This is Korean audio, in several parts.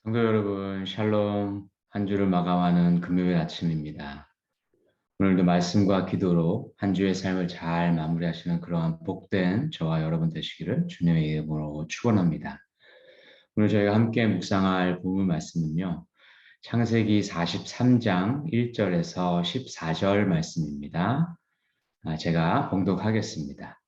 성도 여러분, 샬롬. 한 주를 마감하는 금요일 아침입니다. 오늘도 말씀과 기도로 한 주의 삶을 잘 마무리하시는 그러한 복된 저와 여러분 되시기를 주님의 이름으로 축원합니다. 오늘 저희가 함께 묵상할 본문 말씀은요. 창세기 43장 1절에서 14절 말씀입니다. 제가 봉독하겠습니다.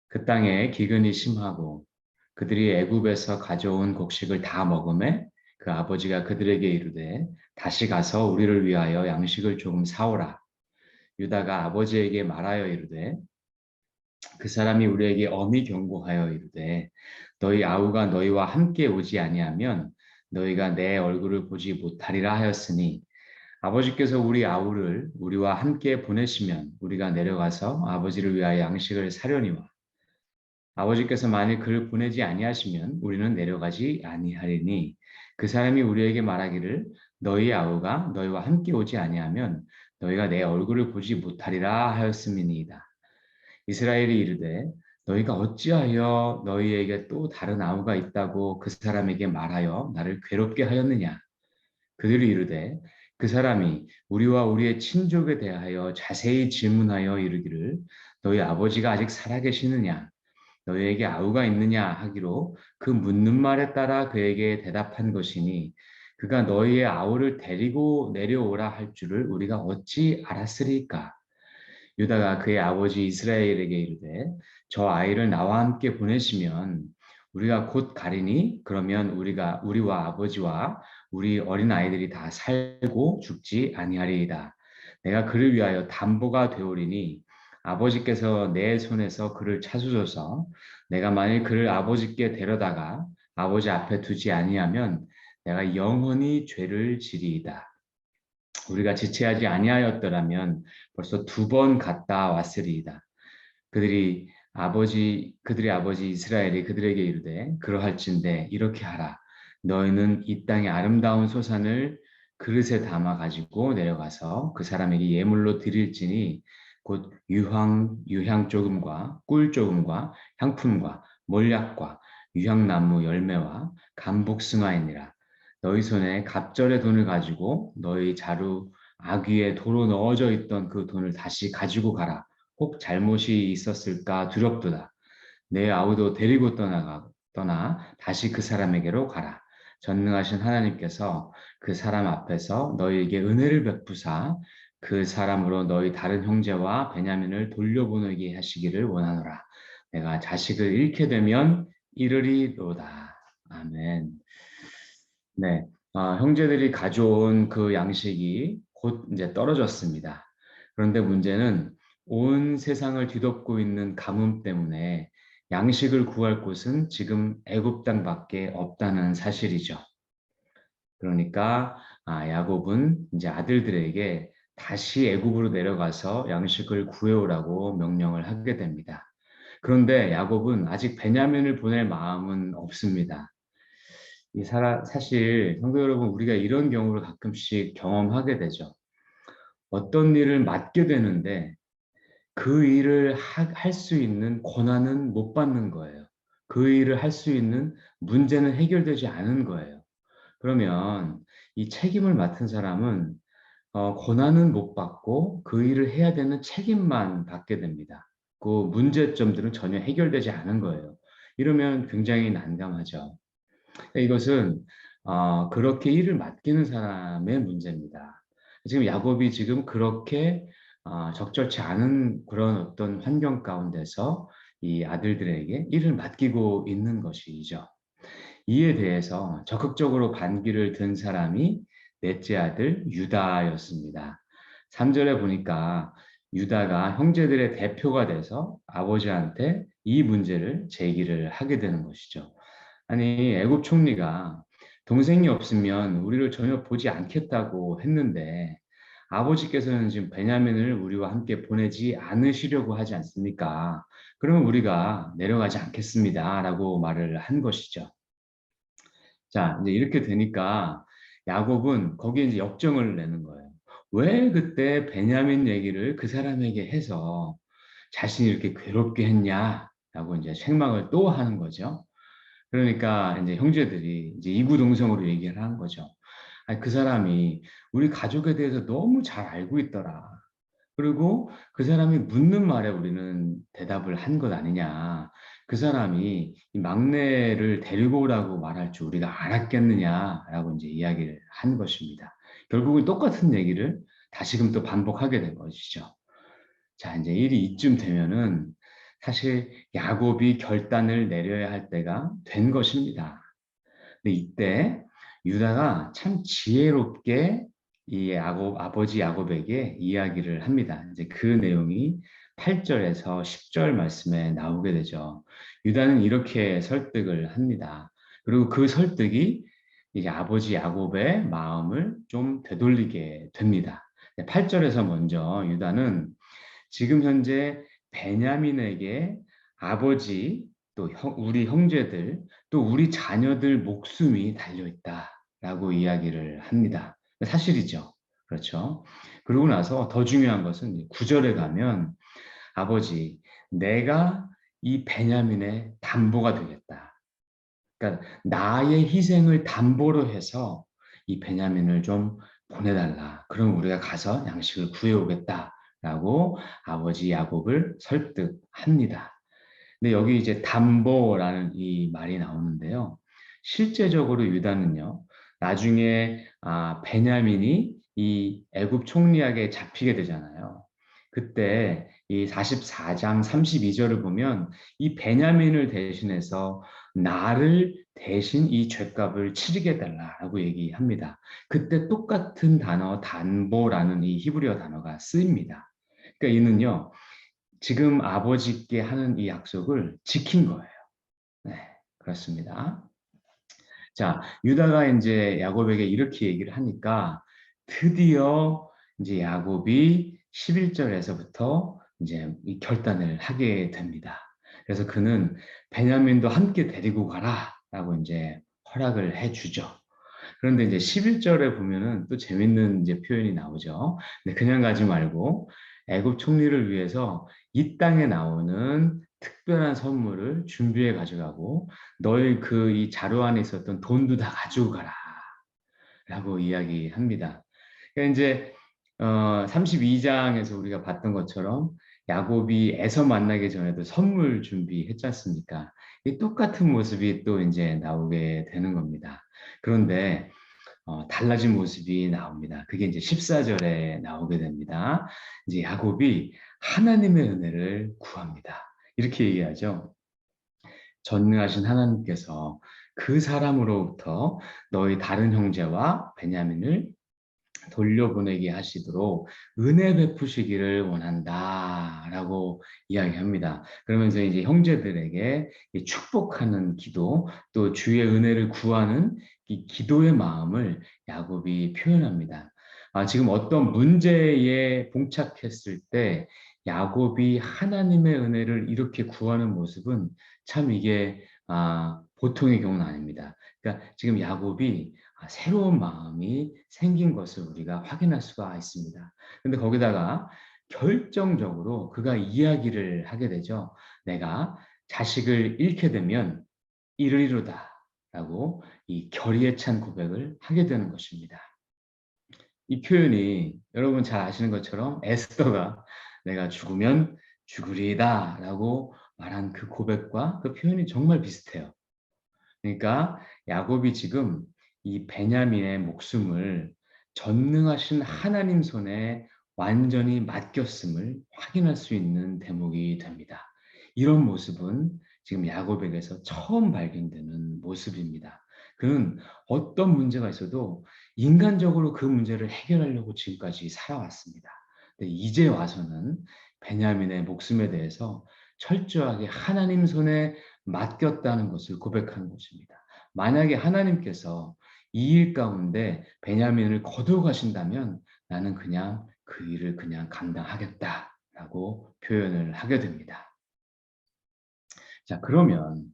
그 땅에 기근이 심하고 그들이 애굽에서 가져온 곡식을 다 먹음에 그 아버지가 그들에게 이르되 다시 가서 우리를 위하여 양식을 조금 사오라. 유다가 아버지에게 말하여 이르되 그 사람이 우리에게 엄히 경고하여 이르되 너희 아우가 너희와 함께 오지 아니하면 너희가 내 얼굴을 보지 못하리라 하였으니 아버지께서 우리 아우를 우리와 함께 보내시면 우리가 내려가서 아버지를 위하여 양식을 사려니와 아버지께서 만일 그를 보내지 아니하시면 우리는 내려가지 아니하리니 그 사람이 우리에게 말하기를 너희 아우가 너희와 함께 오지 아니하면 너희가 내 얼굴을 보지 못하리라 하였음이니이다. 이스라엘이 이르되 너희가 어찌하여 너희에게 또 다른 아우가 있다고 그 사람에게 말하여 나를 괴롭게 하였느냐. 그들이 이르되 그 사람이 우리와 우리의 친족에 대하여 자세히 질문하여 이르기를 너희 아버지가 아직 살아계시느냐 너희에게 아우가 있느냐 하기로 그 묻는 말에 따라 그에게 대답한 것이니 그가 너희의 아우를 데리고 내려오라 할 줄을 우리가 어찌 알았으리까? 유다가 그의 아버지 이스라엘에게 이르되 저 아이를 나와 함께 보내시면 우리가 곧 가리니 그러면 우리와 아버지와 우리 어린 아이들이 다 살고 죽지 아니하리이다. 내가 그를 위하여 담보가 되오리니 아버지께서 내 손에서 그를 찾으소서 내가 만일 그를 아버지께 데려다가 아버지 앞에 두지 아니하면 내가 영원히 죄를 지리이다. 우리가 지체하지 아니하였더라면 벌써 2번 갔다 왔으리이다. 그들이 아버지 이스라엘이 그들에게 이르되 그러할진대 이렇게 하라. 너희는 이 땅의 아름다운 소산을 그릇에 담아 가지고 내려가서 그 사람에게 예물로 드릴지니 곧 유향 조금과 꿀 조금과 향품과 몰약과 유향나무 열매와 감복승화이니라. 너희 손에 갑절의 돈을 가지고 너희 자루 아귀에 도로 넣어져 있던 그 돈을 다시 가지고 가라. 혹 잘못이 있었을까 두렵도다. 내 아우도 데리고 떠나 다시 그 사람에게로 가라. 전능하신 하나님께서 그 사람 앞에서 너희에게 은혜를 베푸사 그 사람으로 너희 다른 형제와 베냐민을 돌려보내게 하시기를 원하노라. 내가 자식을 잃게 되면 이르리로다. 아멘. 네, 형제들이 가져온 그 양식이 곧 이제 떨어졌습니다. 그런데 문제는 온 세상을 뒤덮고 있는 가뭄 때문에 양식을 구할 곳은 지금 애굽 땅밖에 없다는 사실이죠. 그러니까 야곱은 이제 아들들에게 다시 애굽으로 내려가서 양식을 구해오라고 명령을 하게 됩니다. 그런데 야곱은 아직 베냐민을 보낼 마음은 없습니다. 사실 성도 여러분 우리가 이런 경우를 가끔씩 경험하게 되죠. 어떤 일을 맡게 되는데 그 일을 할 수 있는 권한은 못 받는 거예요. 그 일을 할 수 있는 문제는 해결되지 않은 거예요. 그러면 이 책임을 맡은 사람은 권한은 못 받고 그 일을 해야 되는 책임만 받게 됩니다. 그 문제점들은 전혀 해결되지 않은 거예요. 이러면 굉장히 난감하죠. 이것은 그렇게 일을 맡기는 사람의 문제입니다. 지금 야곱이 지금 그렇게 적절치 않은 그런 어떤 환경 가운데서 이 아들들에게 일을 맡기고 있는 것이죠. 이에 대해서 적극적으로 반기를 든 사람이 넷째 아들 유다였습니다. 3절에 보니까 유다가 형제들의 대표가 돼서 아버지한테 이 문제를 제기를 하게 되는 것이죠. 아니, 애굽 총리가 동생이 없으면 우리를 전혀 보지 않겠다고 했는데 아버지께서는 지금 베냐민을 우리와 함께 보내지 않으시려고 하지 않습니까? 그러면 우리가 내려가지 않겠습니다. 라고 말을 한 것이죠. 자, 이제 이렇게 되니까 야곱은 거기에 이제 역정을 내는 거예요. 왜 그때 베냐민 얘기를 그 사람에게 해서 자신이 이렇게 괴롭게 했냐라고 이제 책망을 또 하는 거죠. 그러니까 이제 형제들이 이제 이구동성으로 얘기를 한 거죠. 아니, 그 사람이 우리 가족에 대해서 너무 잘 알고 있더라. 그리고 그 사람이 묻는 말에 우리는 대답을 한 것 아니냐. 그 사람이 이 막내를 데리고 오라고 말할 줄 우리가 알았겠느냐라고 이제 이야기를 한 것입니다. 결국은 똑같은 얘기를 다시금 또 반복하게 된 것이죠. 자, 이제 일이 이쯤 되면은 사실 야곱이 결단을 내려야 할 때가 된 것입니다. 근데 이때 유다가 참 지혜롭게 이 아버지 야곱에게 이야기를 합니다. 이제 그 내용이 8절에서 10절 말씀에 나오게 되죠. 유다는 이렇게 설득을 합니다. 그리고 그 설득이 이제 아버지 야곱의 마음을 좀 되돌리게 됩니다. 8절에서 먼저 유다는 지금 현재 베냐민에게 아버지 또 우리 형제들 또 우리 자녀들 목숨이 달려 있다라고 이야기를 합니다. 사실이죠. 그렇죠. 그러고 나서 더 중요한 것은 9절에 가면 아버지 내가 이 베냐민의 담보가 되겠다. 그러니까 나의 희생을 담보로 해서 이 베냐민을 좀 보내달라. 그럼 우리가 가서 양식을 구해오겠다라고 아버지 야곱을 설득합니다. 근데 여기 이제 담보라는 이 말이 나오는데요. 실제적으로 유다는요. 나중에 베냐민이 이 애굽 총리에게 잡히게 되잖아요. 그때 이 44장 32절을 보면 이 베냐민을 대신해서 나를 대신 이 죗값을 치르게 해달라고 얘기합니다. 그때 똑같은 단어 담보라는 이 히브리어 단어가 쓰입니다. 그러니까 이는요. 지금 아버지께 하는 이 약속을 지킨 거예요. 네, 그렇습니다. 자, 유다가 이제 야곱에게 이렇게 얘기를 하니까 드디어 이제 야곱이 11절에서부터 이제 이 결단을 하게 됩니다. 그래서 그는 베냐민도 함께 데리고 가라라고 이제 허락을 해주죠. 그런데 이제 11절에 보면은 또 재밌는 이제 표현이 나오죠. 근데 그냥 가지 말고 애굽 총리를 위해서 이 땅에 나오는 특별한 선물을 준비해 가져가고 너희 그 이 자루 안에 있었던 돈도 다 가지고 가라. 라고 이야기합니다. 그러니까 이제 32장에서 우리가 봤던 것처럼 야곱이 에서 만나기 전에도 선물 준비했지 않습니까? 이 똑같은 모습이 또 이제 나오게 되는 겁니다. 그런데 달라진 모습이 나옵니다. 그게 이제 14절에 나오게 됩니다. 이제 야곱이 하나님의 은혜를 구합니다. 이렇게 얘기하죠. 전능하신 하나님께서 그 사람으로부터 너희 다른 형제와 베냐민을 돌려보내게 하시도록 은혜 베푸시기를 원한다라고 이야기합니다. 그러면서 이제 형제들에게 축복하는 기도, 또 주의 은혜를 구하는 이 기도의 마음을 야곱이 표현합니다. 지금 어떤 문제에 봉착했을 때 야곱이 하나님의 은혜를 이렇게 구하는 모습은 참 이게 보통의 경우는 아닙니다. 그러니까 지금 야곱이 새로운 마음이 생긴 것을 우리가 확인할 수가 있습니다. 그런데 거기다가 결정적으로 그가 이야기를 하게 되죠. 내가 자식을 잃게 되면 이르리로다 라고 이 결의에 찬 고백을 하게 되는 것입니다. 이 표현이 여러분 잘 아시는 것처럼 에스더가 내가 죽으면 죽으리이다 라고 말한 그 고백과 그 표현이 정말 비슷해요. 그러니까 야곱이 지금 이 베냐민의 목숨을 전능하신 하나님 손에 완전히 맡겼음을 확인할 수 있는 대목이 됩니다. 이런 모습은 지금 야곱에게서 처음 발견되는 모습입니다. 그는 어떤 문제가 있어도 인간적으로 그 문제를 해결하려고 지금까지 살아왔습니다. 근데 이제 와서는 베냐민의 목숨에 대해서 철저하게 하나님 손에 맡겼다는 것을 고백하는 것입니다. 만약에 하나님께서 이 일 가운데 베냐민을 거두어가신다면 나는 그냥 그 일을 그냥 감당하겠다라고 표현을 하게 됩니다. 자, 그러면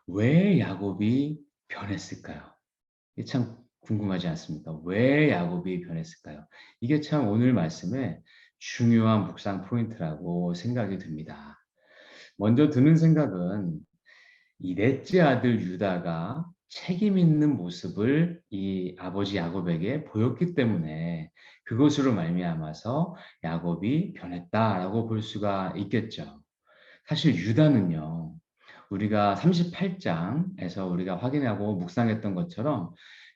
왜 야곱이 변했을까요? 이게 참 궁금하지 않습니까? 왜 야곱이 변했을까요? 이게 참 오늘 말씀의 중요한 묵상 포인트라고 생각이 듭니다. 먼저 드는 생각은 이 넷째 아들 유다가 책임 있는 모습을 이 아버지 야곱에게 보였기 때문에 그것으로 말미암아서 야곱이 변했다라고 볼 수가 있겠죠. 사실 유다는요, 우리가 38장에서 우리가 확인하고 묵상했던 것처럼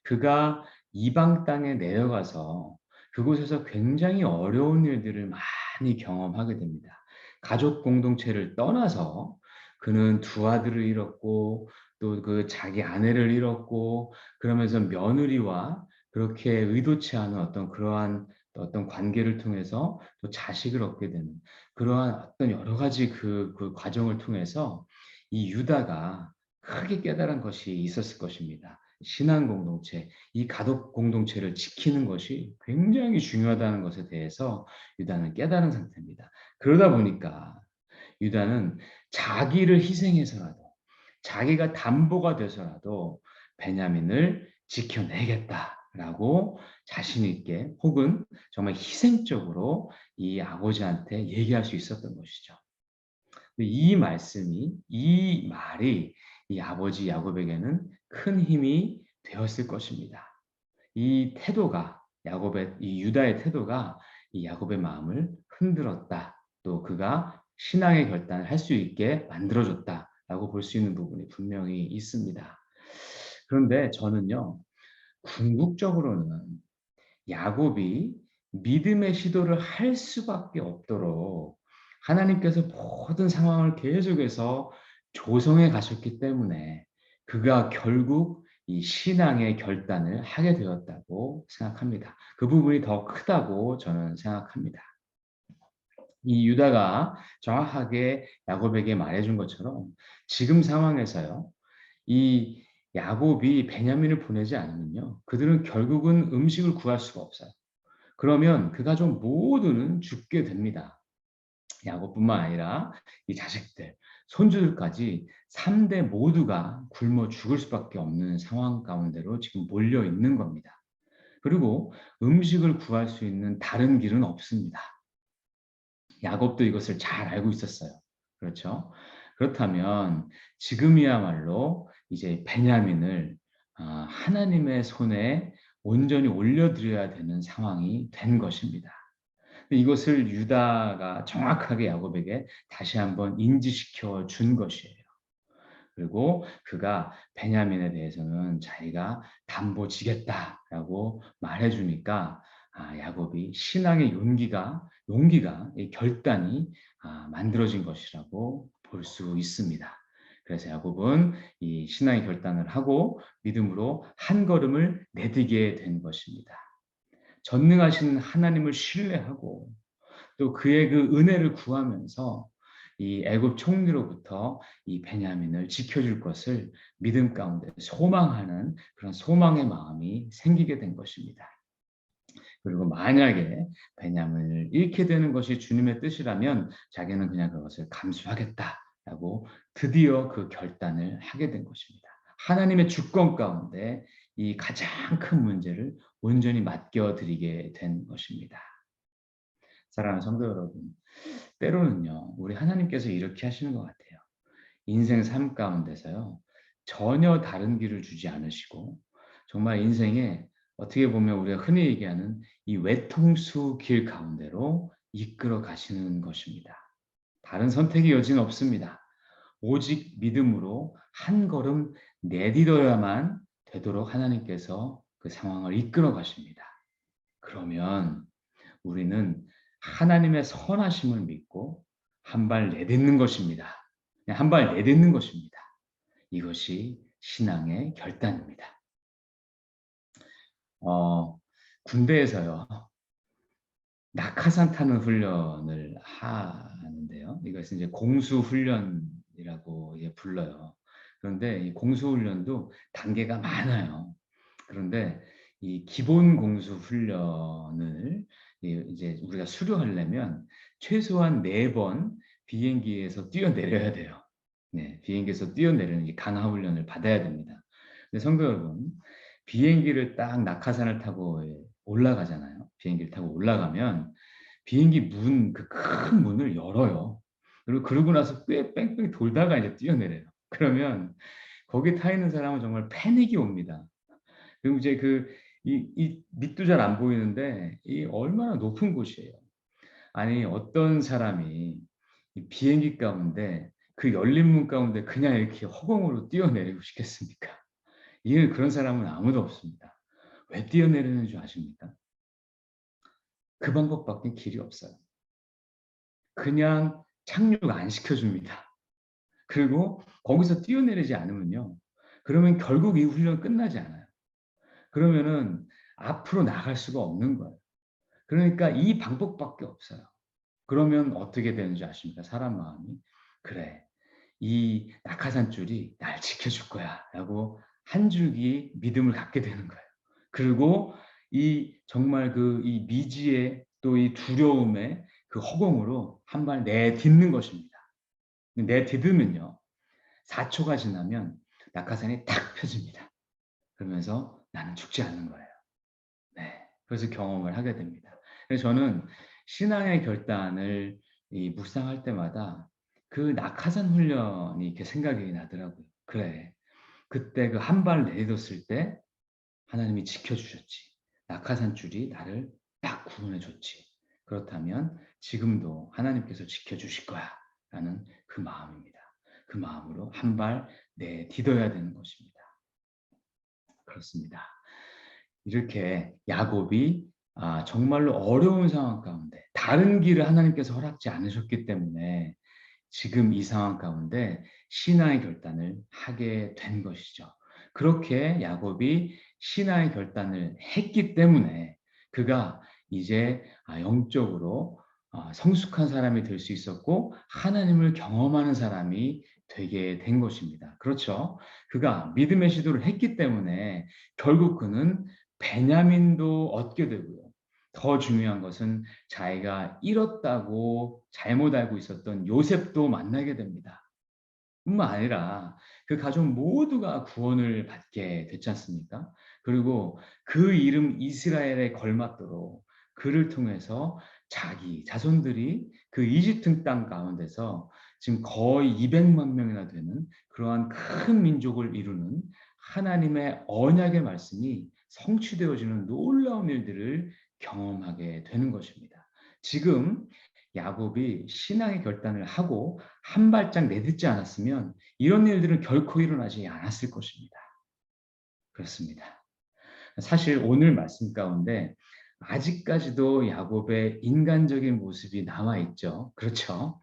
그가 이방 땅에 내려가서 그곳에서 굉장히 어려운 일들을 많이 경험하게 됩니다. 가족 공동체를 떠나서 그는 두 아들을 잃었고 또 그 자기 아내를 잃었고 그러면서 며느리와 그렇게 의도치 않은 어떤 그러한 어떤 관계를 통해서 또 자식을 얻게 되는 그러한 어떤 여러 가지 그 과정을 통해서 이 유다가 크게 깨달은 것이 있었을 것입니다. 신앙 공동체, 이 가족 공동체를 지키는 것이 굉장히 중요하다는 것에 대해서 유다는 깨달은 상태입니다. 그러다 보니까 유다는 자기를 희생해서라도 자기가 담보가 돼서라도 베냐민을 지켜내겠다라고 자신 있게 혹은 정말 희생적으로 이 아버지한테 얘기할 수 있었던 것이죠. 이 말씀이 이 말이 이 아버지 야곱에게는 큰 힘이 되었을 것입니다. 이 태도가 야곱의 이 유다의 태도가 이 야곱의 마음을 흔들었다. 또 그가 신앙의 결단을 할 수 있게 만들어줬다라고 볼 수 있는 부분이 분명히 있습니다. 그런데 저는요, 궁극적으로는 야곱이 믿음의 시도를 할 수밖에 없도록 하나님께서 모든 상황을 계속해서 조성해 가셨기 때문에 그가 결국 이 신앙의 결단을 하게 되었다고 생각합니다. 그 부분이 더 크다고 저는 생각합니다. 이 유다가 정확하게 야곱에게 말해준 것처럼 지금 상황에서요, 이 야곱이 베냐민을 보내지 않으면요, 그들은 결국은 음식을 구할 수가 없어요. 그러면 그 가족 모두는 죽게 됩니다. 야곱뿐만 아니라 이 자식들, 손주들까지 3대 모두가 굶어 죽을 수밖에 없는 상황 가운데로 지금 몰려 있는 겁니다. 그리고 음식을 구할 수 있는 다른 길은 없습니다. 야곱도 이것을 잘 알고 있었어요. 그렇죠? 그렇다면 지금이야말로 이제 베냐민을 하나님의 손에 온전히 올려드려야 되는 상황이 된 것입니다. 이것을 유다가 정확하게 야곱에게 다시 한번 인지시켜 준 것이에요. 그리고 그가 베냐민에 대해서는 자기가 담보 지겠다라고 말해 주니까 야곱이 신앙의 용기가 이 결단이 만들어진 것이라고 볼 수 있습니다. 그래서 야곱은 이 신앙의 결단을 하고 믿음으로 한 걸음을 내디게 된 것입니다. 전능하신 하나님을 신뢰하고 또 그의 그 은혜를 구하면서 이 애굽 총리로부터 이 베냐민을 지켜줄 것을 믿음 가운데 소망하는 그런 소망의 마음이 생기게 된 것입니다. 그리고 만약에 베냐민을 잃게 되는 것이 주님의 뜻이라면 자기는 그냥 그것을 감수하겠다라고 드디어 그 결단을 하게 된 것입니다. 하나님의 주권 가운데 이 가장 큰 문제를 온전히 맡겨드리게 된 것입니다. 사랑하는 성도 여러분, 때로는요, 우리 하나님께서 이렇게 하시는 것 같아요. 인생 삶 가운데서요, 전혀 다른 길을 주지 않으시고, 정말 인생에 어떻게 보면 우리가 흔히 얘기하는 이 외통수 길 가운데로 이끌어 가시는 것입니다. 다른 선택의 여지는 없습니다. 오직 믿음으로 한 걸음 내디뎌야만 되도록 하나님께서 그 상황을 이끌어 가십니다. 그러면 우리는 하나님의 선하심을 믿고 한 발 내딛는 것입니다. 한 발 내딛는 것입니다. 이것이 신앙의 결단입니다. 군대에서요, 낙하산 타는 훈련을 하는데요. 이것은 이제 공수훈련이라고 불러요. 그런데 이 공수훈련도 단계가 많아요. 그런데 이 기본 공수훈련을 이제 우리가 수료하려면 최소한 4번 비행기에서 뛰어내려야 돼요. 네, 비행기에서 뛰어내리는 이 강화 훈련을 받아야 됩니다. 근데 성도 여러분, 비행기를 딱 낙하산을 타고 올라가잖아요. 비행기를 타고 올라가면 비행기 문, 그 큰 문을 열어요. 그리고 그러고 나서 꽤 뺑뺑 돌다가 이제 뛰어내려요. 그러면 거기 타 있는 사람은 정말 패닉이 옵니다. 그리고 이제 이 밑도 잘 안 보이는데 이 얼마나 높은 곳이에요. 아니 어떤 사람이 이 비행기 가운데 그 열린 문 가운데 그냥 이렇게 허공으로 뛰어내리고 싶겠습니까? 이게 그런 사람은 아무도 없습니다. 왜 뛰어내리는 줄 아십니까? 그 방법밖에 길이 없어요. 그냥 착륙 안 시켜줍니다. 그리고 거기서 뛰어내리지 않으면요. 그러면 결국 이 훈련 끝나지 않아요. 그러면은 앞으로 나갈 수가 없는 거예요. 그러니까 이 방법밖에 없어요. 그러면 어떻게 되는지 아십니까? 사람 마음이. 그래. 이 낙하산줄이 날 지켜줄 거야. 라고 한 줄기 믿음을 갖게 되는 거예요. 그리고 이 정말 이 미지의 또 이 두려움의 그 허공으로 한 발 내딛는 것입니다. 내딛으면요. 4초가 지나면 낙하산이 탁 펴집니다. 그러면서 나는 죽지 않는 거예요. 네. 그래서 경험을 하게 됩니다. 그래서 저는 신앙의 결단을 묵상할 때마다 그 낙하산 훈련이 이렇게 생각이 나더라고요. 그래. 그때 그 한 발 내딛었을 때 하나님이 지켜주셨지. 낙하산 줄이 나를 딱 구원해 줬지. 그렇다면 지금도 하나님께서 지켜주실 거야. 라는 그 마음입니다. 그 마음으로 한 발 내딛어야 되는 것입니다. 그렇습니다. 이렇게 야곱이 정말로 어려운 상황 가운데 다른 길을 하나님께서 허락지 않으셨기 때문에 지금 이 상황 가운데 신앙의 결단을 하게 된 것이죠. 그렇게 야곱이 신앙의 결단을 했기 때문에 그가 이제 영적으로 성숙한 사람이 될 수 있었고 하나님을 경험하는 사람이 되게 된 것입니다. 그렇죠? 그가 믿음의 시도를 했기 때문에 결국 그는 베냐민도 얻게 되고요. 더 중요한 것은 자기가 잃었다고 잘못 알고 있었던 요셉도 만나게 됩니다. 뿐만 아니라 그 가족 모두가 구원을 받게 됐지 않습니까? 그리고 그 이름 이스라엘에 걸맞도록 그를 통해서 자기 자손들이 그 이집트 땅 가운데서 지금 거의 200만 명이나 되는 그러한 큰 민족을 이루는 하나님의 언약의 말씀이 성취되어지는 놀라운 일들을 경험하게 되는 것입니다. 지금 야곱이 신앙의 결단을 하고 한 발짝 내딛지 않았으면 이런 일들은 결코 일어나지 않았을 것입니다. 그렇습니다. 사실 오늘 말씀 가운데 아직까지도 야곱의 인간적인 모습이 남아 있죠. 그렇죠?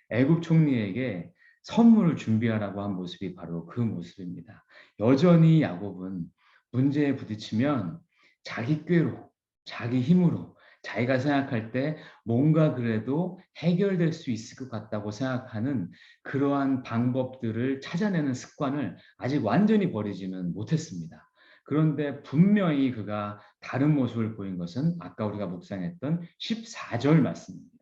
애굽 총리에게 선물을 준비하라고 한 모습이 바로 그 모습입니다. 여전히 야곱은 문제에 부딪히면 자기 꾀로, 자기 힘으로, 자기가 생각할 때 뭔가 그래도 해결될 수 있을 것 같다고 생각하는 그러한 방법들을 찾아내는 습관을 아직 완전히 버리지는 못했습니다. 그런데 분명히 그가 다른 모습을 보인 것은 아까 우리가 묵상했던 14절 말씀입니다.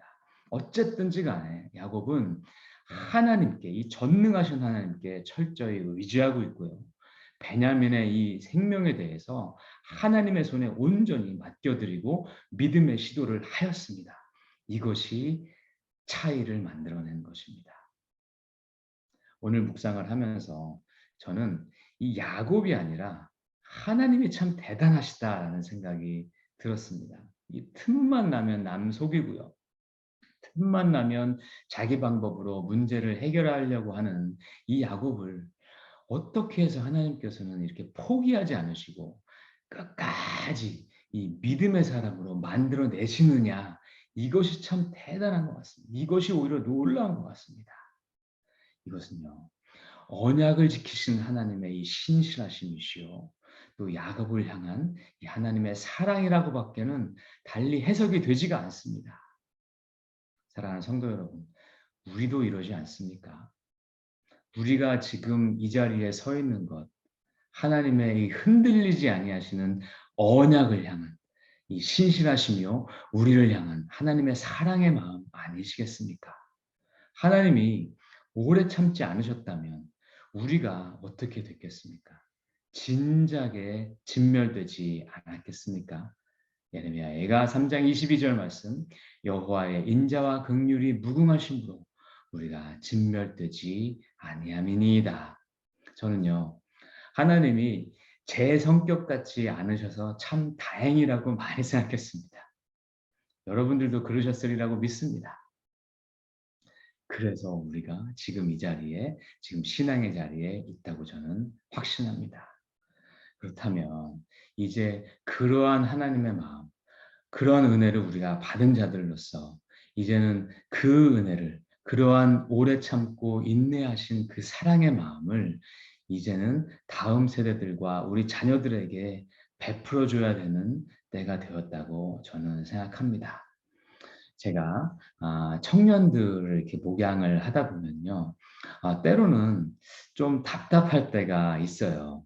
어쨌든지 간에 야곱은 하나님께, 이 전능하신 하나님께 철저히 의지하고 있고요. 베냐민의 이 생명에 대해서 하나님의 손에 온전히 맡겨드리고 믿음의 시도를 하였습니다. 이것이 차이를 만들어낸 것입니다. 오늘 묵상을 하면서 저는 이 야곱이 아니라 하나님이 참 대단하시다라는 생각이 들었습니다. 이 틈만 나면 남 속이고요. 틈만 나면 자기 방법으로 문제를 해결하려고 하는 이 야곱을 어떻게 해서 하나님께서는 이렇게 포기하지 않으시고 끝까지 이 믿음의 사람으로 만들어 내시느냐. 이것이 참 대단한 것 같습니다. 이것이 오히려 놀라운 것 같습니다. 이것은요. 언약을 지키신 하나님의 이 신실하심이시요. 또 야곱을 향한 이 하나님의 사랑이라고 밖에는 달리 해석이 되지가 않습니다. 사랑하는 성도 여러분, 우리도 이러지 않습니까? 우리가 지금 이 자리에 서 있는 것, 하나님의 이 흔들리지 아니하시는 언약을 향한 이 신실하시며 우리를 향한 하나님의 사랑의 마음 아니시겠습니까? 하나님이 오래 참지 않으셨다면 우리가 어떻게 됐겠습니까? 진작에 진멸되지 않았겠습니까? 예레미야가 3장 22절 말씀 여호와의 인자와 긍휼이 무궁하심으로 우리가 진멸되지 아니함이니이다. 저는요, 하나님이 제 성격 같지 않으셔서 참 다행이라고 많이 생각했습니다. 여러분들도 그러셨으리라고 믿습니다. 그래서 우리가 지금 이 자리에, 지금 신앙의 자리에 있다고 저는 확신합니다. 그렇다면 이제 그러한 하나님의 마음, 그러한 은혜를 우리가 받은 자들로서 이제는 그 은혜를, 그러한 오래 참고 인내하신 그 사랑의 마음을 이제는 다음 세대들과 우리 자녀들에게 베풀어 줘야 되는 때가 되었다고 저는 생각합니다. 제가 청년들을 이렇게 목양을 하다 보면요, 때로는 좀 답답할 때가 있어요.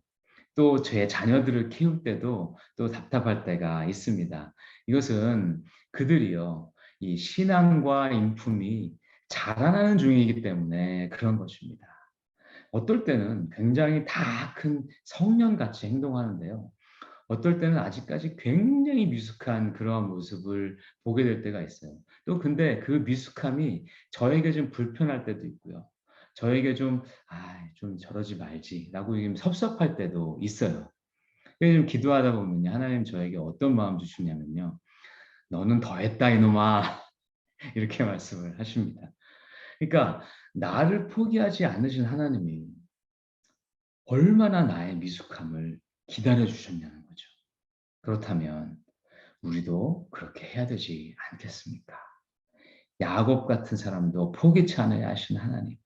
또 제 자녀들을 키울 때도 또 답답할 때가 있습니다. 이것은 그들이요, 이 신앙과 인품이 자라나는 중이기 때문에 그런 것입니다. 어떨 때는 굉장히 다 큰 성년같이 행동하는데요. 어떨 때는 아직까지 굉장히 미숙한 그러한 모습을 보게 될 때가 있어요. 또 근데 그 미숙함이 저에게 좀 불편할 때도 있고요. 저에게 좀, 좀 저러지 말지라고 좀 섭섭할 때도 있어요. 그래서 좀 기도하다 보면요, 하나님 저에게 어떤 마음 주시냐면요, 너는 더했다 이놈아. 이렇게 말씀을 하십니다. 그러니까 나를 포기하지 않으신 하나님이 얼마나 나의 미숙함을 기다려 주셨냐는 거죠. 그렇다면 우리도 그렇게 해야 되지 않겠습니까? 야곱 같은 사람도 포기치 않아야 하신 하나님,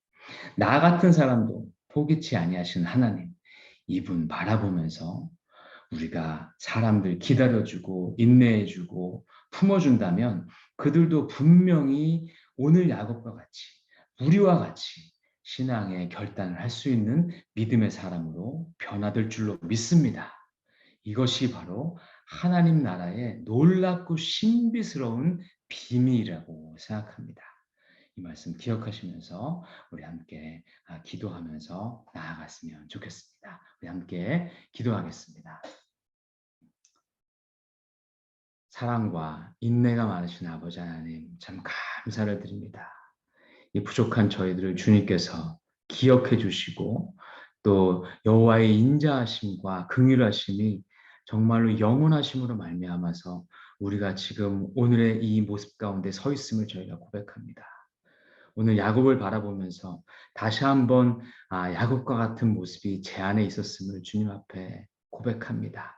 나 같은 사람도 포기치 아니하신 하나님, 이분 바라보면서 우리가 사람들 기다려주고 인내해주고 품어준다면 그들도 분명히 오늘 야곱과 같이, 우리와 같이 신앙의 결단을 할 수 있는 믿음의 사람으로 변화될 줄로 믿습니다. 이것이 바로 하나님 나라의 놀랍고 신비스러운 비밀이라고 생각합니다. 이 말씀 기억하시면서 우리 함께 기도하면서 나아갔으면 좋겠습니다. 우리 함께 기도하겠습니다. 사랑과 인내가 많으신 아버지 하나님, 참 감사를 드립니다. 이 부족한 저희들을 주님께서 기억해 주시고 또 여호와의 인자하심과 긍휼하심이 정말로 영원하심으로 말미암아서 우리가 지금 오늘의 이 모습 가운데 서 있음을 저희가 고백합니다. 오늘 야곱을 바라보면서 다시 한번 야곱과 같은 모습이 제 안에 있었음을 주님 앞에 고백합니다.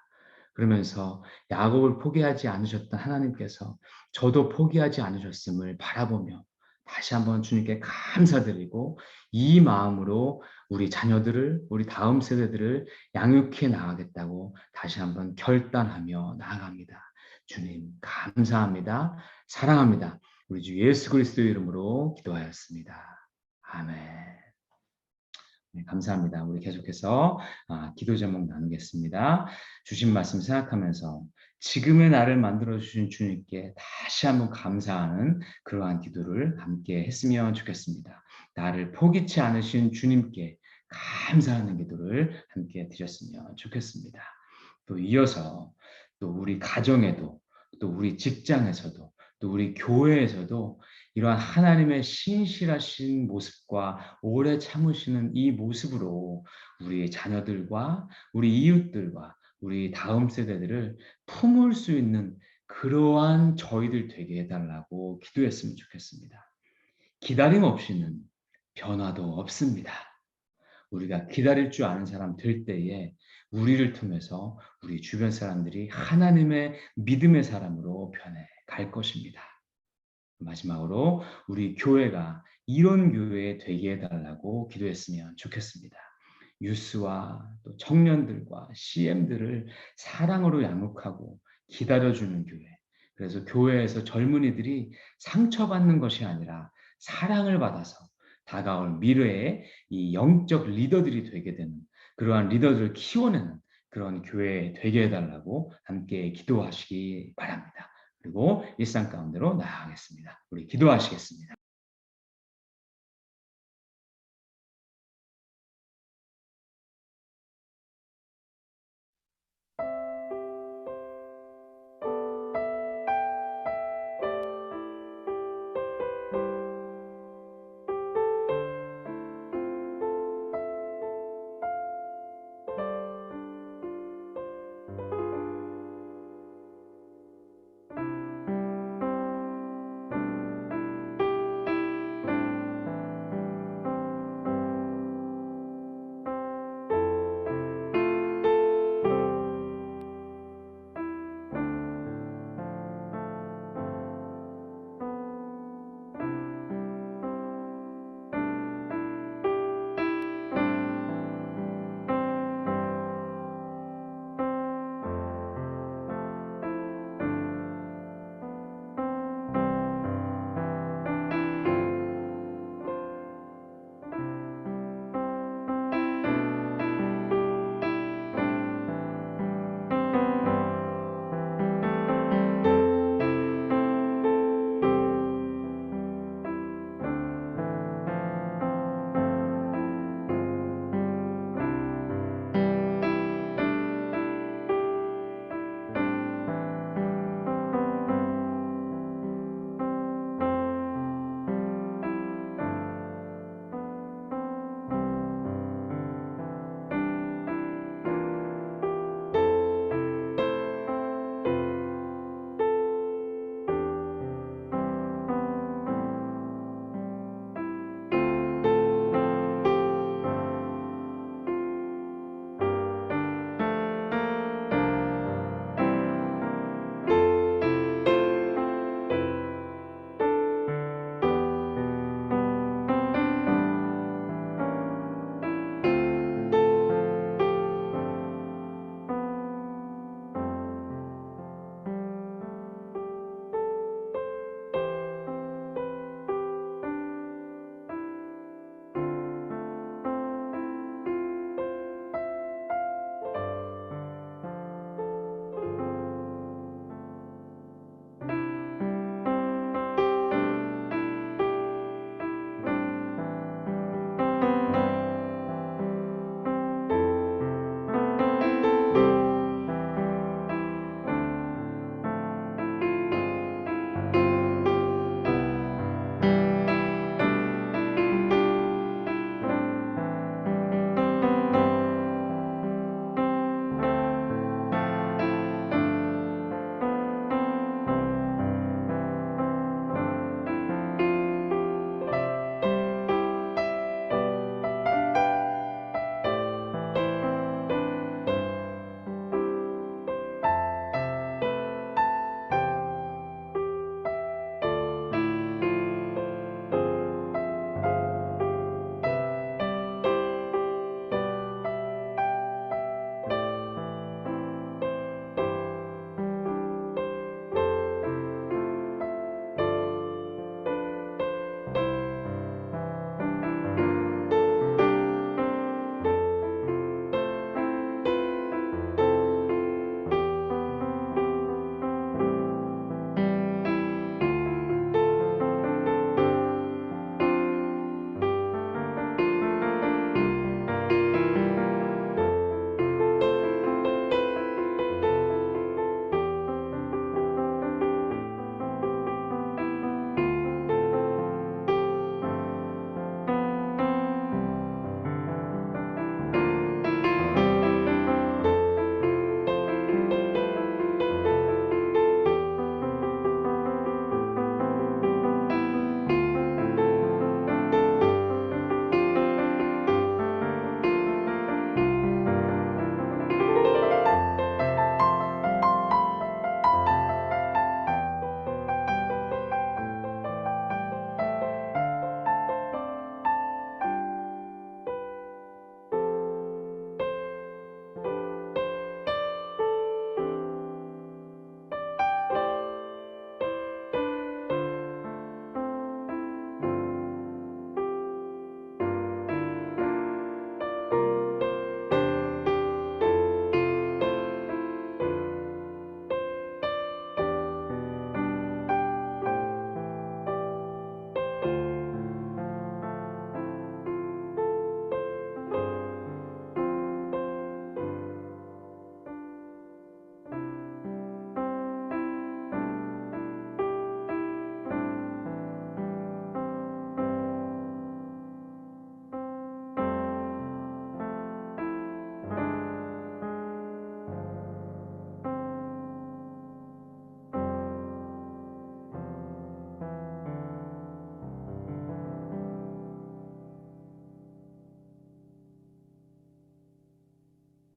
그러면서 야곱을 포기하지 않으셨던 하나님께서 저도 포기하지 않으셨음을 바라보며 다시 한번 주님께 감사드리고 이 마음으로 우리 자녀들을, 우리 다음 세대들을 양육해 나가겠다고 다시 한번 결단하며 나아갑니다. 주님 감사합니다. 사랑합니다. 우리 주 예수 그리스도의 이름으로 기도하였습니다. 아멘. 네, 감사합니다. 우리 계속해서 기도 제목 나누겠습니다. 주신 말씀 생각하면서 지금의 나를 만들어 주신 주님께 다시 한번 감사하는 그러한 기도를 함께 했으면 좋겠습니다. 나를 포기치 않으신 주님께 감사하는 기도를 함께 드렸으면 좋겠습니다. 또 이어서 또 우리 가정에도 또 우리 직장에서도 또 우리 교회에서도 이러한 하나님의 신실하신 모습과 오래 참으시는 이 모습으로 우리 자녀들과 우리 이웃들과 우리 다음 세대들을 품을 수 있는 그러한 저희들 되게 해달라고 기도했으면 좋겠습니다. 기다림 없이는 변화도 없습니다. 우리가 기다릴 줄 아는 사람 될 때에 우리를 통해서 우리 주변 사람들이 하나님의 믿음의 사람으로 변해 갈 것입니다. 마지막으로 우리 교회가 이런 교회 되게 해달라고 기도했으면 좋겠습니다. 유스와 또 청년들과 CM들을 사랑으로 양육하고 기다려주는 교회. 그래서 교회에서 젊은이들이 상처받는 것이 아니라 사랑을 받아서 다가올 미래의 이 영적 리더들이 되게 되는 그러한 리더들을 키워내는 그런 교회 되게 해달라고 함께 기도하시기 바랍니다. 그리고 일상 가운데로 나아가겠습니다. 우리 기도하시겠습니다.